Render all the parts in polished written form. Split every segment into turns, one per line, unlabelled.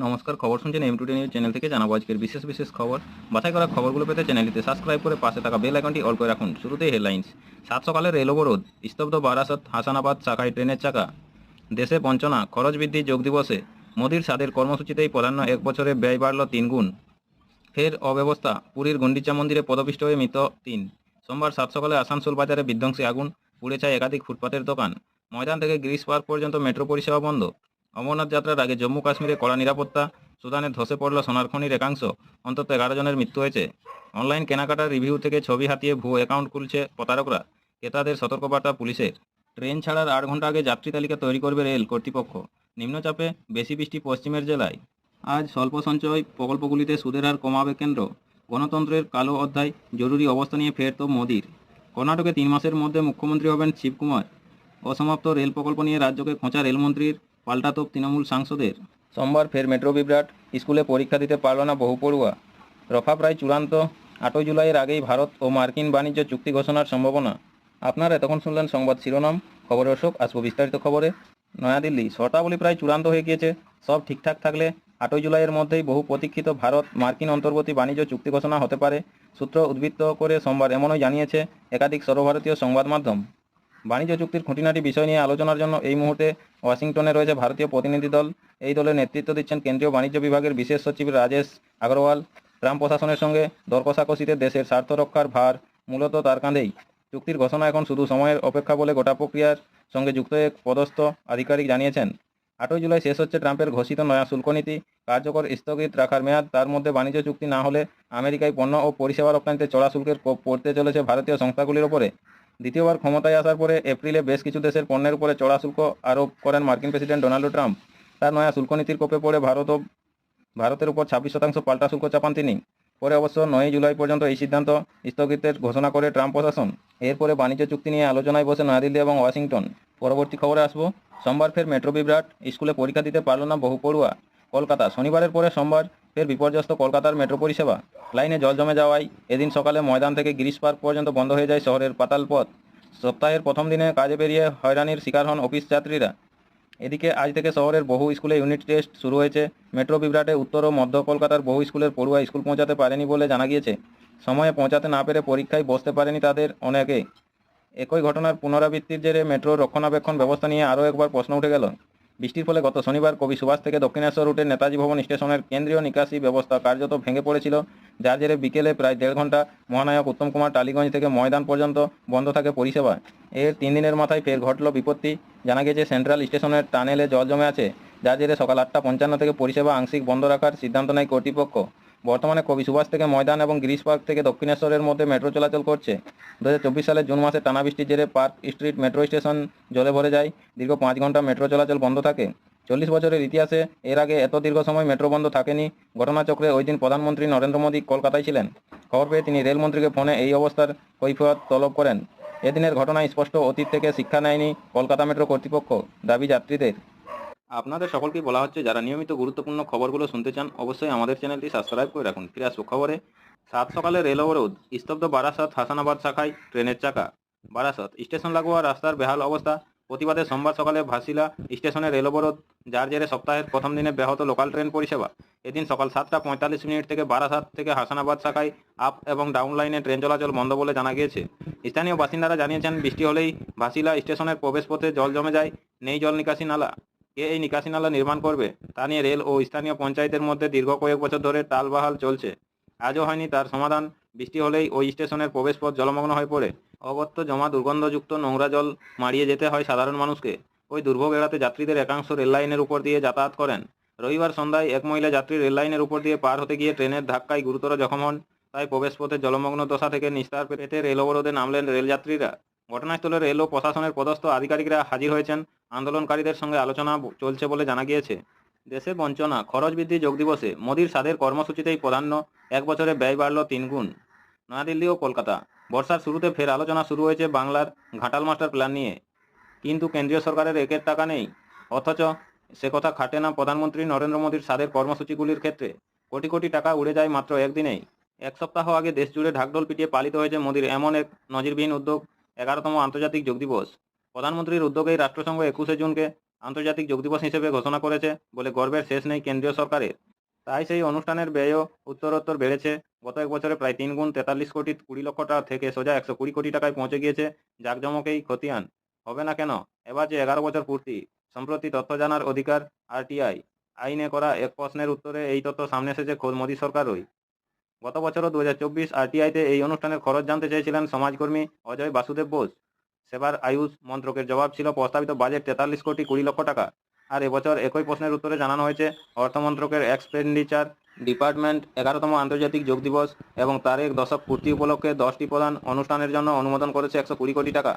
নমস্কার, খবর শুনছেন M2 নিউজ চ্যানেল থেকে। জানাবো আজকের বিশেষ বিশেষ খবর। বাছাই করা খবরগুলো পেতে চ্যানেলটিতে সাবস্ক্রাইব করে পাশে থাকা বেল আইকনটি অল করে রাখুন। শুরুতেই হেডলাইন্স। সাত সকালে রেল অবরোধ, স্তব্ধ বারাসত হাসানাবাদ শাখায় ট্রেনের চাকা। দেশে বঞ্চনা, খরচ বৃদ্ধি যোগ দিবসে মোদির স্বাদের কর্মসূচিতেই প্রাধান্য, 1 বছরে ব্যয় বাড়ল 3 গুণ। ফের অব্যবস্থা, পুরীর গুন্ডিচা মন্দিরে পদপিষ্ট হয়ে মৃত 3। সোমবার সাত সকালে আসানসোল বাজারে বিধ্বংসী আগুন, পুড়ে ছায় একাধিক ফুটপাতের দোকান। ময়দান থেকে গ্রিস পার্ক পর্যন্ত মেট্রো পরিষেবা বন্ধ। অমরনাথ যাত্রার আগে জম্মু কাশ্মীরে কড়া নিরাপত্তা। সুদানে ধসে পড়ল সোনার খনির একাংশ, অন্তত 11 জনের মৃত্যু হয়েছে। অনলাইন কেনাকাটার রিভিউ থেকে ছবি হাতিয়ে ভুয়ো অ্যাকাউন্ট খুলছে প্রতারকরা, ক্রেতাদের সতর্কবার্তা পুলিশের। ট্রেন ছাড়ার 8 ঘন্টা আগে যাত্রী তালিকা তৈরি করবে রেল কর্তৃপক্ষ। নিম্নচাপে বেশি বৃষ্টি পশ্চিমের জেলায়। আজ স্বল্প সঞ্চয় প্রকল্পগুলিতে সুদের হার কমাবে কেন্দ্র। গণতন্ত্রের কালো অধ্যায়, জরুরি অবস্থা নিয়ে ফের তো মোদির। কর্ণাটকে 3 মাসের মধ্যে মুখ্যমন্ত্রী হবেন শিবকুমার। অসমাপ্ত রেল প্রকল্প নিয়ে রাজ্যকে খোঁচা রেলমন্ত্রীর, পাল্টা তোপ তৃণমূল সাংসদের। সোমবার ফের মেট্রো বিভ্রাট, স্কুলে পরীক্ষা দিতে পারল না বহু পড়ুয়া। রফা প্রায় চূড়ান্ত, 8 জুলাইয়ের আগেই ভারত ও মার্কিন বাণিজ্য চুক্তি ঘোষণার সম্ভাবনা। আপনারা এতক্ষণ শুনলেন সংবাদ শিরোনাম। খবরের দর্শক, আসবো বিস্তারিত খবরে। নয়াদিল্লি, শর্তাবলী প্রায় চূড়ান্ত হয়ে গিয়েছে। সব ঠিকঠাক থাকলে 8 জুলাইয়ের মধ্যেই বহু প্রতীক্ষিত ভারত মার্কিন অন্তর্বর্তী বাণিজ্য চুক্তি ঘোষণা হতে পারে। সূত্র উদ্ধৃত করে সোমবার এমনই জানিয়েছে একাধিক সর্বভারতীয় সংবাদ মাধ্যম। বাণিজ্য চুক্তির খুঁটিনাটি বিষয় নিয়ে আলোচনার জন্য এই মুহূর্তে ওয়াশিংটনে রয়েছে ভারতীয় প্রতিনিধি দল। এই দলের নেতৃত্ব দিচ্ছেন কেন্দ্রীয় বাণিজ্য বিভাগের বিশেষ সচিব রাজেশ আগরওয়াল। ট্রাম্প প্রশাসনের সঙ্গে দর কষাকষিতে দেশের স্বার্থ রক্ষার ভার মূলত তার কাঁধেই। চুক্তির ঘোষণা এখন শুধু সময়ের অপেক্ষা বলে গোটা প্রক্রিয়ার সঙ্গে যুক্ত এক পদস্থ আধিকারিক জানিয়েছেন। 8 জুলাই শেষ হচ্ছে ট্রাম্পের ঘোষিত নয়া শুল্ক নীতি কার্যকর স্থগিত রাখার মেয়াদ। তার মধ্যে বাণিজ্য চুক্তি না হলে আমেরিকায় পণ্য ও পরিষেবা রপ্তানিতে চড়া শুল্কের কোপ পড়তে চলেছে ভারতীয় সংস্থাগুলির ওপরে। দ্বিতীয়বার ক্ষমতায় আসার পরে এপ্রিলে বেশ কিছু দেশের পণ্যের উপরে চড়া শুল্ক আরোপ করেন মার্কিন প্রেসিডেন্ট ডোনাল্ড ট্রাম্প। তার নয়া শুল্ক নীতির কোপে পড়ে ভারতের উপর 26% পাল্টা শুল্ক চাপান তিনি। পরে অবশ্য 9 জুলাই পর্যন্ত এই সিদ্ধান্ত স্থগিতের ঘোষণা করে ট্রাম্প প্রশাসন। এরপরে বাণিজ্য চুক্তি নিয়ে আলোচনায় বসে নয়াদিল্লি এবং ওয়াশিংটন। পরবর্তী খবরে আসবো। সোমবার ফের মেট্রো বিভ্রাট, স্কুলে পরীক্ষা দিতে পারল না বহু পড়ুয়া। কলকাতা, শনিবারের পরে সোমবার ফের বিপর্যস্ত কলকাতার মেট্রো পরিষেবা। লাইনে জল জমে যাওয়ায় এদিন সকালে ময়দান থেকে গিরিশ পার্ক পর্যন্ত বন্ধ হয়ে যায় শহরের পাতাল পথ। সপ্তাহের প্রথম দিনে কাজে বেরিয়ে হয়রানির শিকার হন অফিস যাত্রীরা। এদিকে আজ থেকে শহরের বহু স্কুলে ইউনিট টেস্ট শুরু হয়েছে। মেট্রো বিভ্রাটে উত্তর ও মধ্য কলকাতার বহু স্কুলের পড়ুয়া স্কুল পৌঁছাতে পারেনি বলে জানা গিয়েছে। সময়ে পৌঁছাতে না পেরে পরীক্ষায় বসতে পারেনি তাদের অনেকে। একই ঘটনার পুনরাবৃত্তির জেরে মেট্রো রক্ষণাবেক্ষণ ব্যবস্থা নিয়ে আরও একবার প্রশ্ন উঠে গেল। বৃষ্টির ফলে গত শনিবার কবি সুভাষ থেকে দক্ষিণেশ্বর রুটের নেতাজি ভবন স্টেশনের কেন্দ্রীয় নিকাশি ব্যবস্থা কার্যত ভেঙে পড়েছিল, যার জেরে বিকেলে প্রায় 1.5 ঘন্টা মহানায়ক উত্তম কুমার টালিগঞ্জ থেকে ময়দান পর্যন্ত বন্ধ থাকে পরিষেবা। এর 3 দিনের মাথায় ফের ঘটল বিপত্তি। জানা গেছে সেন্ট্রাল স্টেশনের টানেলে জল জমে আছে, যার জেরে সকাল 8:55 থেকে পরিষেবা আংশিক বন্ধ রাখার সিদ্ধান্ত নেয় কর্তৃপক্ষ। বর্তমানে কবি সুভাষ থেকে ময়দান এবং গিরিশ পার্ক থেকে দক্ষিণেশ্বরের মধ্যে মেট্রো চলাচল করছে। 2024 সালের জুন মাসে টানা বৃষ্টির জেরে পার্ক স্ট্রিট মেট্রো স্টেশন জলে ভরে যায়। দীর্ঘ 5 ঘন্টা মেট্রো চলাচল বন্ধ থাকে। 40 বছরের ইতিহাসে এর আগে এত দীর্ঘ সময় মেট্রো বন্ধ থাকেনি। ঘটনাচক্রে ওই দিন প্রধানমন্ত্রী নরেন্দ্র মোদী কলকাতায় ছিলেন। খবর পেয়ে তিনি রেলমন্ত্রীকে ফোনে এই অবস্থার কৈফিয়ত তলব করেন। এদিনের ঘটনায় স্পষ্ট অতীত থেকে শিক্ষা নেয়নি কলকাতা মেট্রো কর্তৃপক্ষ, দাবি যাত্রীদের। আপনাদের সকলকেই বলা হচ্ছে, যারা নিয়মিত গুরুত্বপূর্ণ খবরগুলো শুনতে চান অবশ্যই আমাদের চ্যানেলটি সাবস্ক্রাইব করে রাখুন। ফিরে আসবো খবরে। সাত সকালে রেল অবরোধ, স্তব্ধ বারাসত হাসানাবাদ শাখায় ট্রেনের চাকা। বারাসত স্টেশন লাগোয়া রাস্তার বেহাল অবস্থা। প্রতিবাদে সোমবার সকালে ভাসিলা স্টেশনে রেল অবরোধ, যার জেরে সপ্তাহের প্রথম দিনে ব্যাহত লোকাল ট্রেন পরিষেবা। এদিন সকাল 7:45 থেকে বারাসাত থেকে হাসানাবাদ শাখায় আপ এবং ডাউন লাইনে ট্রেন চলাচল বন্ধ বলে জানা গিয়েছে। স্থানীয় বাসিন্দারা জানিয়েছেন, বৃষ্টি হলেই ভাসিলা স্টেশনের প্রবেশপথে জল জমে যায়। নেই জল নিকাশি নালা। কে এই নিকাশি নালা নির্মাণ করবে তা নিয়ে রেল ও স্থানীয় পঞ্চায়েতের মধ্যে দীর্ঘ কয়েক বছর ধরে টালবাহাল চলছে। আজও হয়নি তার সমাধান। বৃষ্টি হলেই ওই স্টেশনের প্রবেশপথ জলমগ্ন হয়ে পড়ে। অগত্য জমা দুর্গন্ধযুক্ত নোংরা জল মারিয়ে যেতে হয় সাধারণ মানুষকে। ওই দুর্ভোগ এড়াতে যাত্রীদের একাংশ রেললাইনের উপর দিয়ে যাতায়াত করেন। রবিবার সন্ধ্যায় এক মহিলা যাত্রী রেললাইনের উপর দিয়ে পার হতে গিয়ে ট্রেনের ধাক্কায় গুরুতর জখম হন। তাই প্রবেশপথের জলমগ্ন দশা থেকে নিস্তার পেতে রেল অবরোধে নামলেন রেলযাত্রীরা। ঘটনাস্থলে রেল ও প্রশাসনের পদস্থ আধিকারিকরা হাজির হয়েছেন। আন্দোলনকারীদের সঙ্গে আলোচনা চলছে বলে জানা গিয়েছে। দেশে বঞ্চনা, খরচ বৃদ্ধি যোগ দিবসে মোদির স্বাদের কর্মসূচিতেই প্রাধান্য, 1 বছরে ব্যয় বাড়ল 3 গুণ। নয়াদিল্লি ও কলকাতা, বর্ষার শুরুতে ফের আলোচনা শুরু হয়েছে বাংলার ঘাটাল মাস্টার প্ল্যান নিয়ে। কিন্তু কেন্দ্রীয় সরকারের একের টাকা নেই। অথচ সে কথা খাটে না প্রধানমন্ত্রী নরেন্দ্র মোদীর স্বাদের কর্মসূচিগুলির ক্ষেত্রে। কোটি কোটি টাকা উড়ে যায় মাত্র একদিনেই। এক সপ্তাহ আগে দেশ জুড়ে ঢাকঢোল পিটিয়ে পালিত হয়েছে মোদীর এমন এক নজিরবিহীন উদ্যোগ, 11তম আন্তর্জাতিক যোগ দিবস। প্রধানমন্ত্রীর উদ্যোগেই রাষ্ট্রসংঘ 21শে জুনকে আন্তর্জাতিক যোগ দিবস হিসেবে ঘোষণা করেছে বলে গর্বের শেষ নেই কেন্দ্রীয় সরকারের। তাই সেই অনুষ্ঠানের ব্যয়ও উত্তরোত্তর বেড়েছে। গত এক বছরে প্রায় 3 গুণ 43 কোটি 20 লক্ষ টাকা থেকে সোজা 120 কোটি টাকায় পৌঁছে গিয়েছে। জাঁকজমকেই খতিয়ান হবে না কেন? এবার যে 11 বছর পূর্তি, সম্প্রতি তথ্য জানার অধিকার আরটিআই আইনে করা এক প্রশ্নের উত্তরে এই তথ্য সামনে এসেছে খোদ মোদী সরকারই। গত বছরও 2024 আরটিআইতে এই অনুষ্ঠানের খরচ জানতে চেয়েছিলেন সমাজকর্মী অজয় বাসুদেব বোস। সেবার আয়ুষ মন্ত্রকের জবাব ছিল প্রস্তাবিত বাজেট 43 কোটি 20 লক্ষ টাকা। আর এবছর একই প্রশ্নের উত্তরে জানানো হয়েছে অর্থমন্ত্রকের এক্সপেন্ডিচার ডিপার্টমেন্ট 11তম আন্তর্জাতিক যোগ দিবস এবং তার এক দশক পূর্তি উপলক্ষে 10টি প্রধান অনুষ্ঠানের জন্য অনুমোদন করেছে 120 কোটি টাকা।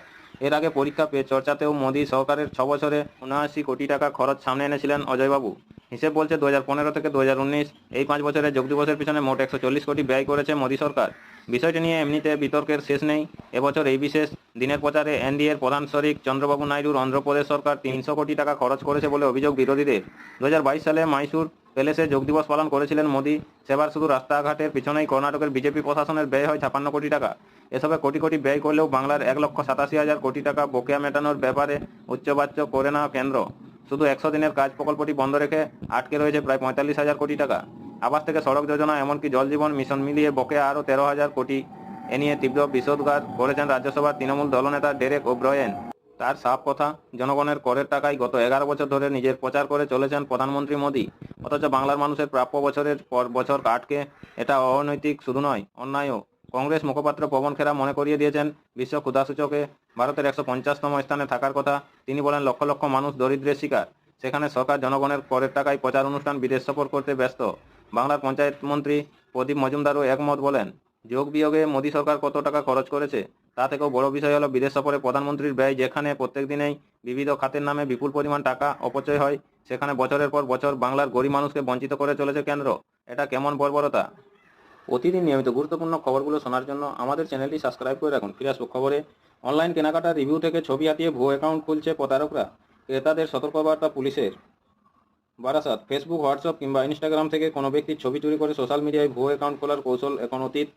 এর আগে পরীক্ষা পে চর্চাতেও মোদী সরকারের 6 বছরে 79 কোটি টাকা খরচ সামনে এনেছিলেন অজয়বাবু। হিসেব বলছে 2015 থেকে 2019 এই 5 বছরে যোগ দিবসের পিছনে মোট 140 কোটি ব্যয় করেছে মোদী সরকার। বিষয়টি নিয়ে এমনিতে বিতর্কের শেষ নেই। এবছর এই বিশেষ দিনের প্রচারে এনডিএর প্রধান শরিক চন্দ্রবাবু নাইডুর অন্ধ্রপ্রদেশ সরকার 300 কোটি টাকা খরচ করেছে বলে অভিযোগ বিরোধীদের। 2022 সালে মাইসুর প্যালেসে যোগ দিবস পালন করেছিলেন মোদী। সেবার শুধু রাস্তাঘাটের পিছনেই কর্ণাটকের বিজেপি প্রশাসনের ব্যয় হয় 56 কোটি টাকা। এসবে কোটি কোটি ব্যয় করলেও বাংলার 1,87,000 কোটি টাকা বকেয়া মেটানোর ব্যাপারে উচ্চবাচ্য করে না কেন্দ্র। শুধু 100 দিনের কাজ প্রকল্পটি বন্ধ রেখে আটকে রয়েছে প্রায় 45,000 কোটি টাকা। আবাস থেকে সড়ক যোজনা এমনকি জল জীবন মিশন মিলিয়ে বকেয়া আরও 13,000 কোটি। এ নিয়ে তীব্র বিষোদগার করেছেন রাজ্যসভার তৃণমূল দলনেতা ডেরেক ওব্রায়েন। তার সাফ কথা, জনগণের করের টাকায় গত 11 বছর ধরে নিজের প্রচার করে চলেছেন প্রধানমন্ত্রী মোদী। অথচ বাংলার মানুষের প্রাপ্য বছরের পর বছর আটকে। এটা অনৈতিক শুধু নয়, অন্যায়ও। কংগ্রেস মুখপাত্র পবন খেরা মনে করিয়ে দিয়েছেন বিশ্ব ক্ষুধাসূচকে ভারতের 150তম স্থানে থাকার কথা। তিনি বলেন লক্ষ লক্ষ মানুষ দরিদ্রের শিকার। সেখানে সরকার জনগণের করের টাকায় প্রচার অনুষ্ঠান বিদেশ সফর করতে ব্যস্ত। বাংলার পঞ্চায়েত মন্ত্রী প্রদীপ মজুমদারও একমত, বলেন যোগ বিয়োগে মোদী সরকার কত টাকা খরচ করেছে তা থেকেও বড় বিষয় হলো বিদেশ সফরে প্রধানমন্ত্রীর ব্যয়। যেখানে প্রত্যেক দিনেই বিবিধ খাতের নামে বিপুল পরিমাণ টাকা অপচয় হয়, সেখানে বছরের পর বছর বাংলার গরিব মানুষকে বঞ্চিত করে চলেছে কেন্দ্র। এটা কেমন বর্বরতা? প্রতিদিন নিয়মিত গুরুত্বপূর্ণ খবরগুলো শোনার জন্য আমাদের চ্যানেলটি সাবস্ক্রাইব করে রাখুন। ফিরে আসবো খবরে। অনলাইন কেনাকাটার রিভিউ থেকে ছবি হাতিয়ে ভুয়ো অ্যাকাউন্ট খুলছে প্রতারকরা। ক্রেতাদের সতর্কবার্তা পুলিশের। বারাসাত। ফেসবুক, হোয়াটসঅ্যাপ কিংবা ইনস্টাগ্রাম থেকে কোনো ব্যক্তির ছবি চুরি করে সোশ্যাল মিডিয়ায় ভুয়ো অ্যাকাউন্ট খোলার কৌশল এখন অতীত।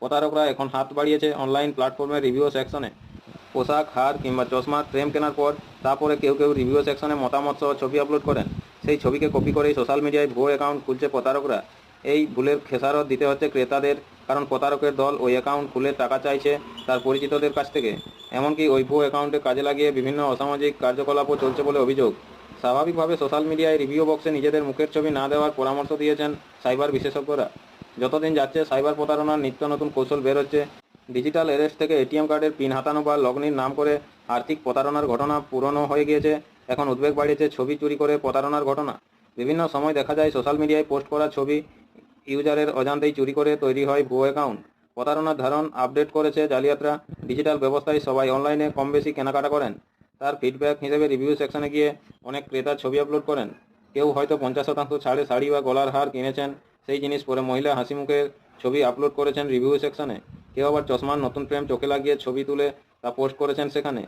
প্রতারকরা এখন হাত বাড়িয়েছে অনলাইন প্ল্যাটফর্মের রিভিউ সেকশনে। পোশাক, হার কিংবা চশমার ফ্রেম কেনার পর তারপরে কেউ কেউ রিভিউ সেকশনে মতামত সহ ছবি আপলোড করেন। সেই ছবিকে কপি করেই সোশ্যাল মিডিয়ায় ভুয়ো অ্যাকাউন্ট খুলছে প্রতারকরা। এই ভুলের খেসারত দিতে হচ্ছে ক্রেতাদের, কারণ প্রতারকের দল ওই অ্যাকাউন্ট খুলে টাকা চাইছে তার পরিচিতদের কাছ থেকে। এমনকি ওই ভুয়ো অ্যাকাউন্টে কাজে লাগিয়ে বিভিন্ন অসামাজিক কার্যকলাপও চলছে বলে অভিযোগ। স্বাভাবিকভাবে সোশ্যাল মিডিয়ায় রিভিউ বক্সে নিজেদের মুখের ছবি না দেওয়ার পরামর্শ দিয়েছেন সাইবার বিশেষজ্ঞরা। যতদিন যাচ্ছে সাইবার প্রতারণার নিত্য নতুন কৌশল বের হচ্ছে। ডিজিটাল অ্যারেস্ট থেকে এটিএম কার্ডের পিন হাতানো বা লগইনের নাম করে আর্থিক প্রতারণার ঘটনা পুরনো হয়ে গিয়েছে। এখন উদ্বেগ বাড়িয়েছে ছবি চুরি করে প্রতারণার ঘটনা। বিভিন্ন সময় দেখা যায় সোশ্যাল মিডিয়ায় পোস্ট করা ছবি ইউজারের অজান্তেই চুরি করে তৈরি হয় ভুয়ো অ্যাকাউন্ট। প্রতারণার ধারণ আপডেট করেছে জালিয়াতরা। ডিজিটাল ব্যবস্থায় সবাই অনলাইনে কম বেশি কেনাকাটা করেন। তার ফিডব্যাক হিসেবে রিভিউ সেকশনে গিয়ে অনেক ক্রেতা ছবি আপলোড করেন। কেউ হয়তো 50% ছাড়ে শাড়ি বা গলার হার কিনেছেন, সেই জিনিস পরে মহিলা হাসি মুখের ছবি আপলোড করেছেন রিভিউ সেকশনে। কেউ আবার চশমার নতুন ফ্রেম চোখে লাগিয়ে ছবি তুলে তা পোস্ট করেছেন সেখানে।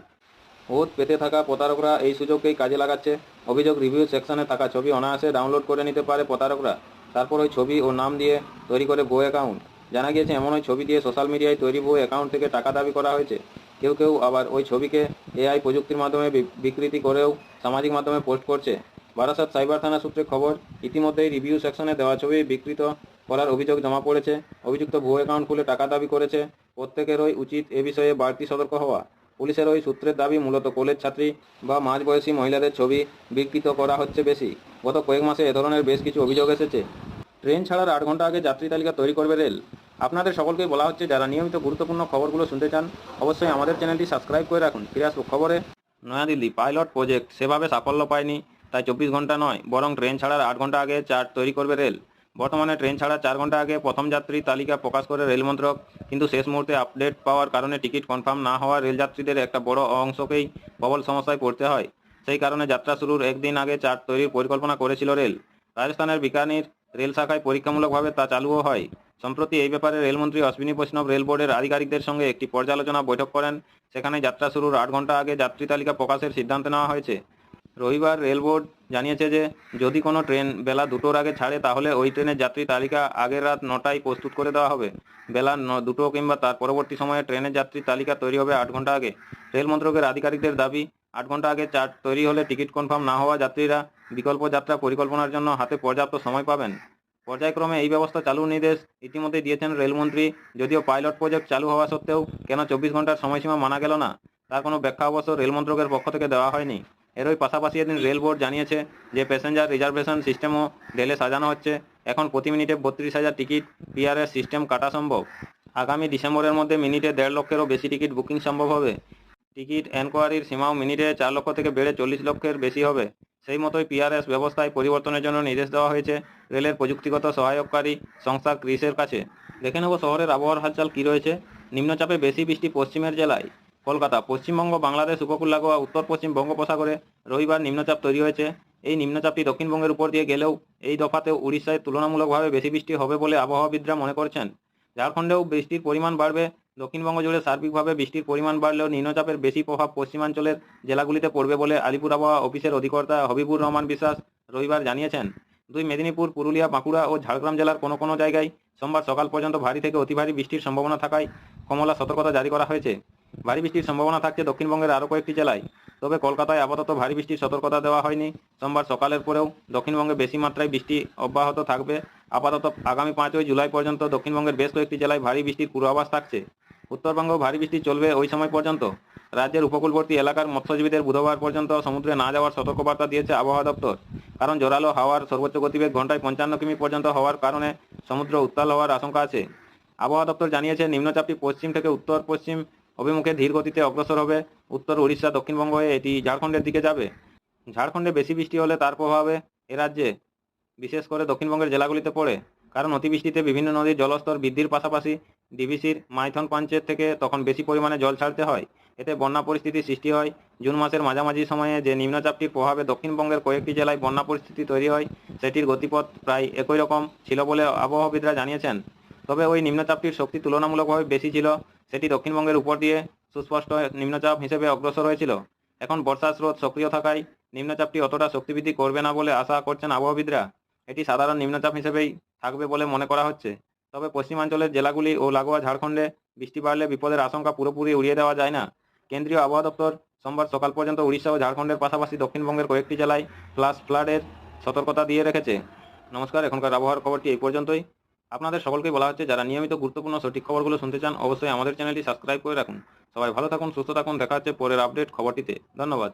ওত পেতে থাকা প্রতারকরা এই সুযোগকেই কাজে লাগাচ্ছে। অভিযোগ, রিভিউ সেকশনে থাকা ছবি অনায়াসে ডাউনলোড করে নিতে পারে প্রতারকরা। তারপর ওই ছবি ও নাম দিয়ে তৈরি করে ভুয়ো অ্যাকাউন্ট। জানা গিয়েছে এমন ওই ছবি দিয়ে সোশ্যাল মিডিয়ায় তৈরি ভুয়ো অ্যাকাউন্ট থেকে টাকা দাবি করা হয়েছে। কেউ কেউ আবার ওই ছবিকে এআই প্রযুক্তির মাধ্যমে বিকৃতি করেও সামাজিক মাধ্যমে পোস্ট করছে। বারাসাত সাইবার থানা সূত্রে খবর, ইতিমধ্যেই রিভিউ সেকশনে দেওয়া ছবি বিকৃত করার অভিযোগ জমা পড়েছে। অভিযুক্ত ভুয়ো অ্যাকাউন্ট খুলে টাকা দাবি করেছে। প্রত্যেকেরই উচিত এ বিষয়ে বাড়তি সতর্ক হওয়া। পুলিশের ওই সূত্রের দাবি, মূলত কলেজ ছাত্রী বা মাঝবয়সী মহিলাদের ছবি বিকৃত করা হচ্ছে বেশি। গত কয়েক মাসে এ ধরনের বেশ কিছু অভিযোগ এসেছে। ট্রেন ছাড়ার 8 ঘন্টা আগে যাত্রী তালিকা তৈরি করবে রেল। আপনাদের সকলকেই বলা হচ্ছে, যারা নিয়মিত গুরুত্বপূর্ণ খবরগুলো শুনতে চান অবশ্যই আমাদের চ্যানেলটি সাবস্ক্রাইব করে রাখুন। ফিরে আসবো খবরে। নয়াদিল্লি। পাইলট প্রজেক্ট সেভাবে সাফল্য পায়নি, তাই 24 ঘন্টা নয় বরং ট্রেন ছাড়ার 8 ঘন্টা আগে চার্ট তৈরি করবে রেল। বর্তমানে ট্রেন ছাড়ার 4 ঘন্টা আগে প্রথম যাত্রী তালিকা প্রকাশ করে রেল মন্ত্রক, কিন্তু শেষ মুহূর্তে আপডেট পাওয়ার কারণে টিকিট কনফার্ম না হওয়া রেলযাত্রীদের একটা বড় অংশকেই প্রবল সমস্যায় পড়তে হয়। সেই কারণে যাত্রা শুরুর একদিন আগে চার্ট তৈরির পরিকল্পনা করেছিল রেল। রাজস্থানের বিকানির রেল শাখায় পরীক্ষামূলকভাবে তা চালুও হয়। সম্প্রতি এই ব্যাপারে রেলমন্ত্রী অশ্বিনী বৈষ্ণব রেল বোর্ডের আধিকারিকদের সঙ্গে একটি পর্যালোচনা বৈঠক করেন। সেখানে যাত্রা শুরুর 8 ঘন্টা আগে যাত্রী তালিকা প্রকাশের সিদ্ধান্ত নেওয়া হয়েছে। রবিবার রেল বোর্ড জানিয়েছে যে যদি কোনো ট্রেন বেলা 2টোর আগে ছাড়ে তাহলে ওই ট্রেনের যাত্রী তালিকা আগের রাত 9টায় প্রস্তুত করে দেওয়া হবে। বেলা 2টো কিংবা তার পরবর্তী সময়ে ট্রেনের যাত্রী তালিকা তৈরি হবে 8 ঘন্টা আগে। রেল মন্ত্রকের আধিকারিকদের দাবি, 8 ঘন্টা আগে চার্ট তৈরি হলে টিকিট কনফার্ম না হওয়া যাত্রীরা বিকল্প যাত্রা পরিকল্পনার জন্য হাতে পর্যাপ্ত সময় পাবেন। পর্যায়ক্রমে এই ব্যবস্থা চালুর নির্দেশ ইতিমধ্যেই দিয়েছেন রেলমন্ত্রী। যদিও পাইলট প্রজেক্ট চালু হওয়া সত্ত্বেও কেন 24 ঘন্টার সময়সীমা মানা গেল না, তার কোনো ব্যাখ্যা অবশ্য রেল মন্ত্রকের পক্ষ থেকে দেওয়া হয়নি। এরই পাশাপাশি এদিন রেল বোর্ড জানিয়েছে যে প্যাসেঞ্জার রিজার্ভেশন সিস্টেমও রেলে সাজানো হচ্ছে। এখন প্রতি মিনিটে 32,000 টিকিট পিআরএস সিস্টেম কাটা সম্ভব। আগামী ডিসেম্বরের মধ্যে মিনিটে 1.5 লক্ষেরও বেশি টিকিট বুকিং সম্ভব হবে। টিকিট এনকোয়ারির সীমাও মিনিটে 4 লক্ষ থেকে বেড়ে 40 লক্ষের বেশি হবে। সেই মতোই পিআরএস ব্যবস্থায় পরিবর্তনের জন্য নির্দেশ দেওয়া হয়েছে রেলের প্রযুক্তিগত সহায়ককারী সংস্থা ক্রিসের কাছে। দেখে নেব শহরের আবহাওয়ার হালচাল কী রয়েছে। নিম্নচাপে বেশি বৃষ্টি পশ্চিমের জেলায়। কলকাতা, পশ্চিমবঙ্গ, বাংলাদেশ উপকূল লাগোয়া উত্তর পশ্চিম বঙ্গোপসাগরে রবিবার নিম্নচাপ তৈরি হয়েছে। এই নিম্নচাপটি দক্ষিণবঙ্গের উপর দিয়ে গেলেও এই দফাতেও উড়িষ্যায় তুলনামূলকভাবে বেশি বৃষ্টি হবে বলে আবহাওয়াবিদরা মনে করছেন। ঝাড়খণ্ডেও বৃষ্টির পরিমাণ বাড়বে। দক্ষিণবঙ্গ জুড়ে সার্বিকভাবে বৃষ্টির পরিমাণ বাড়লেও নিম্নচাপের বেশি প্রভাব পশ্চিমাঞ্চলের জেলাগুলিতে পড়বে বলে আলিপুর আবহাওয়া অফিসের অধিকর্তা হবিবুর রহমান বিশ্বাস রবিবার জানিয়েছেন। মেদিনীপুর, পুরুলিয়া, বাঁকুড়া ও ঝাড়গ্রাম জেলার কোনো কোনো জায়গায় সোমবার সকাল পর্যন্ত ভারী থেকে অতি ভারী বৃষ্টির সম্ভাবনা থাকায় কমলা সতর্কতা জারি করা হয়েছে। ভারী বৃষ্টির সম্ভাবনা থাকছে দক্ষিণবঙ্গের আরও কয়েকটি জেলায়। তবে কলকাতায় আপাতত ভারী বৃষ্টির সতর্কতা দেওয়া হয়নি। সোমবার সকালের পরেও দক্ষিণবঙ্গে বেশি মাত্রায় বৃষ্টি অব্যাহত থাকবে। আপাতত আগামী 5 জুলাই পর্যন্ত দক্ষিণবঙ্গের বেশ কয়েকটি জেলায় ভারী বৃষ্টির পূর্বাভাস থাকছে। উত্তরবঙ্গেও ভারী বৃষ্টি চলবে ওই সময় পর্যন্ত। রাজ্যের উপকূলবর্তী এলাকার মৎস্যজীবীদের বুধবার পর্যন্ত সমুদ্রে না যাওয়ার সতর্কবার্তা দিয়েছে আবহাওয়া দপ্তর। কারণ জোরালো হাওয়ার সর্বোচ্চ গতিবেগ ঘন্টায় 55 কিমি পর্যন্ত হওয়ার কারণে সমুদ্র উত্তাল হওয়ার আশঙ্কা আছে। আবহাওয়া দপ্তর জানিয়েছে নিম্নচাপটি পশ্চিম থেকে উত্তর পশ্চিম অভিমুখে ধীর গতিতে অগ্রসর হবে। উত্তর উড়িষ্যা, দক্ষিণবঙ্গ হয়ে এটি ঝাড়খণ্ডের দিকে যাবে। ঝাড়খণ্ডে বেশি বৃষ্টি হলে তার প্রভাবে এ রাজ্যে বিশেষ করে দক্ষিণবঙ্গের জেলাগুলিতে পড়ে। কারণ অতিবৃষ্টিতে বিভিন্ন নদীর জলস্তর বৃদ্ধির পাশাপাশি ডিভিসির মাইথন পাঞ্চের থেকে তখন বেশি পরিমাণে জল ছাড়তে হয়। এতে বন্যা পরিস্থিতির সৃষ্টি হয়। জুন মাসের মাঝামাঝি সময়ে যে নিম্নচাপটির প্রভাবে দক্ষিণবঙ্গের কয়েকটি জেলায় বন্যা পরিস্থিতি তৈরি হয়, সেটির গতিপথ প্রায় একই রকম ছিল বলে আবহাওয়াবিদরা জানিয়েছেন। তবে ওই নিম্নচাপটির শক্তি তুলনামূলকভাবে বেশি ছিল। সেটি দক্ষিণবঙ্গের উপর দিয়ে সুস্পষ্ট নিম্নচাপ হিসেবে অগ্রসর হয়েছিল। এখন বর্ষার স্রোত সক্রিয় থাকায় নিম্নচাপটি অতটা শক্তিবৃদ্ধি করবে না বলে আশা করছেন আবহাওয়াবিদরা। এটি সাধারণ নিম্নচাপ হিসেবেই থাকবে বলে মনে করা হচ্ছে। তবে পশ্চিমাঞ্চলের জেলাগুলি ও লাগোয়া ঝাড়খণ্ডে বৃষ্টি বাড়লে বিপদের আশঙ্কা পুরোপুরি উড়িয়ে দেওয়া যায় না। কেন্দ্রীয় আবহাওয়া দপ্তর সোমবার সকাল পর্যন্ত উড়িষ্যা ও ঝাড়খণ্ডের পাশাপাশি দক্ষিণবঙ্গের কয়েকটি জেলায় ফ্লাশ ফ্লাডের সতর্কতা দিয়ে রেখেছে। নমস্কার, এখনকার আবহাওয়ার খবরটি এই পর্যন্তই। আপনাদের সকলকেই বলা হচ্ছে, যারা নিয়মিত গুরুত্বপূর্ণ সঠিক খবরগুলো শুনতে চান অবশ্যই আমাদের চ্যানেলটি সাবস্ক্রাইব করে রাখুন। সবাই ভালো থাকুন, সুস্থ থাকুন। দেখা হচ্ছে পরের আপডেট খবরটিতে। ধন্যবাদ।